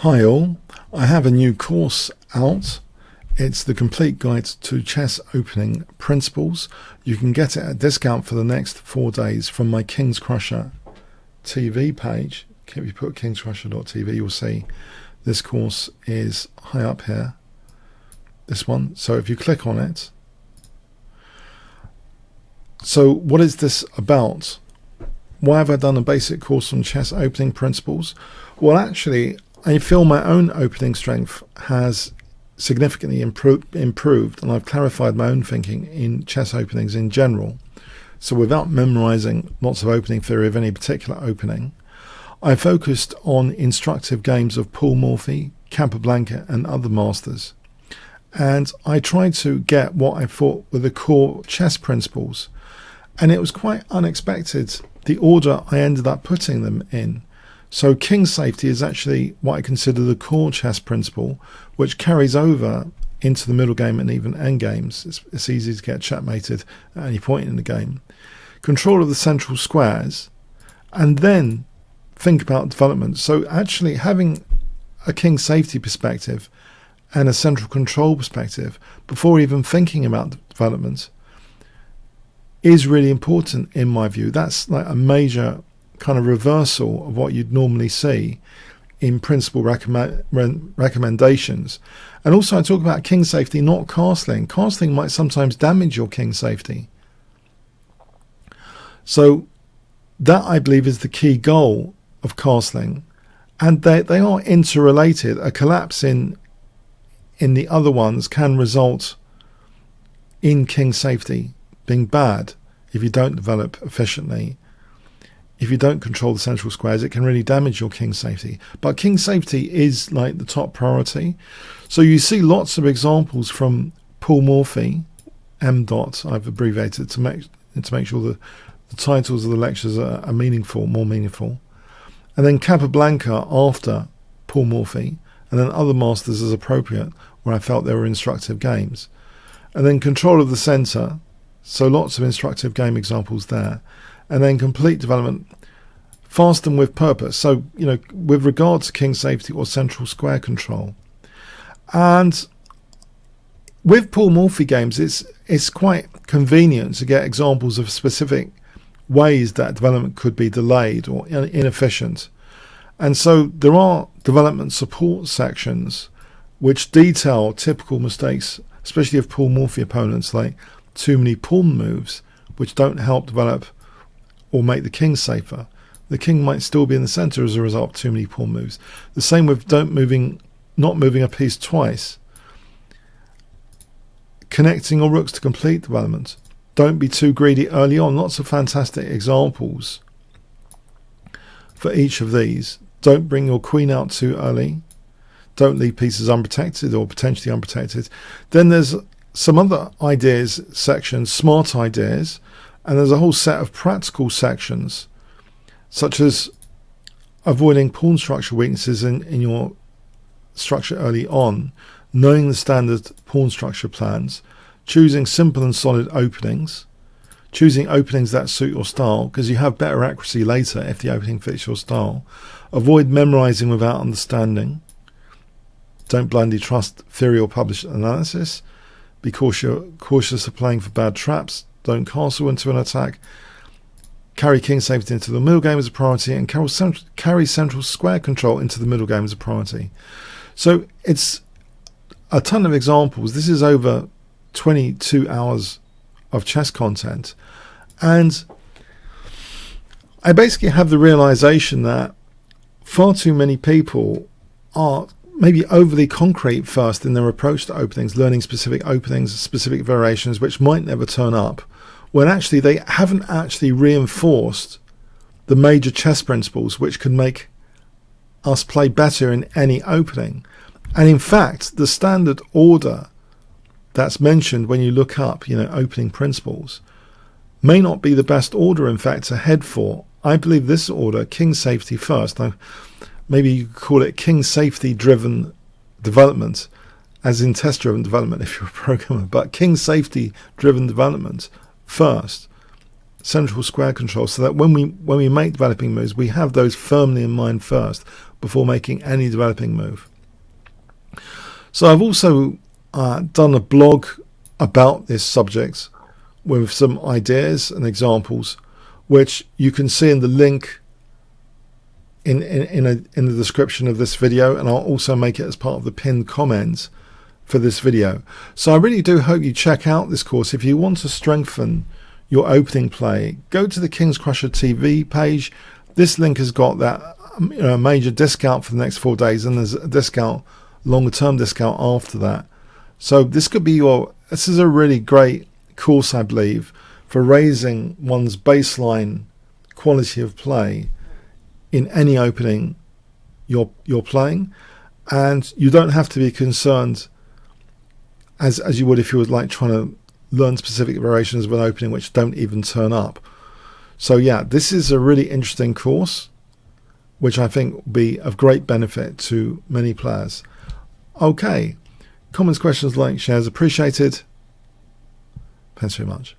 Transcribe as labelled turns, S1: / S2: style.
S1: Hi all, I have a new course out. It's the complete guide to chess opening principles. You can get it at a discount for the next 4 days from my Kingscrusher TV page. If you put kingscrusher.tv, you'll see this course is high up here, this one. So if you click on it, so what is this about? Why have I done a basic course on chess opening principles? Well, actually, I feel my own opening strength has significantly improved, and I've clarified my own thinking in chess openings in general. So without memorizing lots of opening theory of any particular opening, I focused on instructive games of Paul Morphy, Capablanca and other masters. And I tried to get what I thought were the core chess principles. And it was quite unexpected, the order I ended up putting them in. So king safety is actually what I consider the core chess principle, which carries over into the middle game and even end games. It's easy to get checkmated at any point in the game. Control of the central squares, and then think about development. So actually having a king safety perspective and a central control perspective before even thinking about development is really important in my view. That's like a major kind of reversal of what you'd normally see in principal recommendations. And also I talk about king safety, not castling. Castling might sometimes damage your king safety. So that, I believe, is the key goal of castling, and they are interrelated. A collapse in the other ones can result in king safety being bad if you don't develop efficiently. If you don't control the central squares, it can really damage your king safety. But king safety is like the top priority. So you see lots of examples from Paul Morphy, M. I've abbreviated to make sure the titles of the lectures are meaningful, more meaningful. And then Capablanca after Paul Morphy, and then other masters as appropriate, where I felt there were instructive games. And then control of the centre, so lots of instructive game examples there. And then complete development, fast and with purpose. So, with regard to king safety or central square control. And with Paul Morphy games, it's quite convenient to get examples of specific ways that development could be delayed or inefficient. And so there are development support sections which detail typical mistakes, especially of Paul Morphy opponents, like too many pawn moves, which don't help develop or make the king safer. The king might still be in the centre as a result of too many pawn moves. The same with not moving a piece twice. Connecting your rooks to complete development. Don't be too greedy early on. Lots of fantastic examples for each of these. Don't bring your queen out too early. Don't leave pieces unprotected or potentially unprotected. Then there's some other ideas sections, smart ideas, and there's a whole set of practical sections, such as avoiding pawn structure weaknesses in your structure early on, knowing the standard pawn structure plans, choosing simple and solid openings, choosing openings that suit your style, because you have better accuracy later if the opening fits your style. Avoid memorizing without understanding. Don't blindly trust theory or published analysis. Be cautious of playing for bad traps. Don't castle into an attack. Carry king safety into the middle game as a priority, and carry central square control into the middle game as a priority. So it's a ton of examples. This is over 22 hours of chess content, and I basically have the realization that far too many people are maybe overly concrete first in their approach to openings, learning specific openings, specific variations which might never turn up, when actually they haven't actually reinforced the major chess principles which can make us play better in any opening. And in fact, the standard order that's mentioned when you look up, opening principles, may not be the best order, in fact, to head for. I believe this order, king safety first. Now, maybe you could call it king safety driven development, as in test driven development if you're a programmer, but king safety driven development first, central square control, so that when we make developing moves, we have those firmly in mind first before making any developing move. So I've also done a blog about this subject with some ideas and examples, which you can see in the link in the description of this video, and I'll also make it as part of the pinned comments for this video. So I really do hope you check out this course. If you want to strengthen your opening play, go to the Kingscrusher TV page. This link has got that major discount for the next 4 days, and there's a discount, longer term discount after that. So this could be this is a really great course, I believe, for raising one's baseline quality of play in any opening you're playing. And you don't have to be concerned as you would if you were like trying to learn specific variations of an opening which don't even turn up. So yeah, this is a really interesting course which I think will be of great benefit to many players. Okay, comments, questions, likes, shares appreciated. Thanks very much.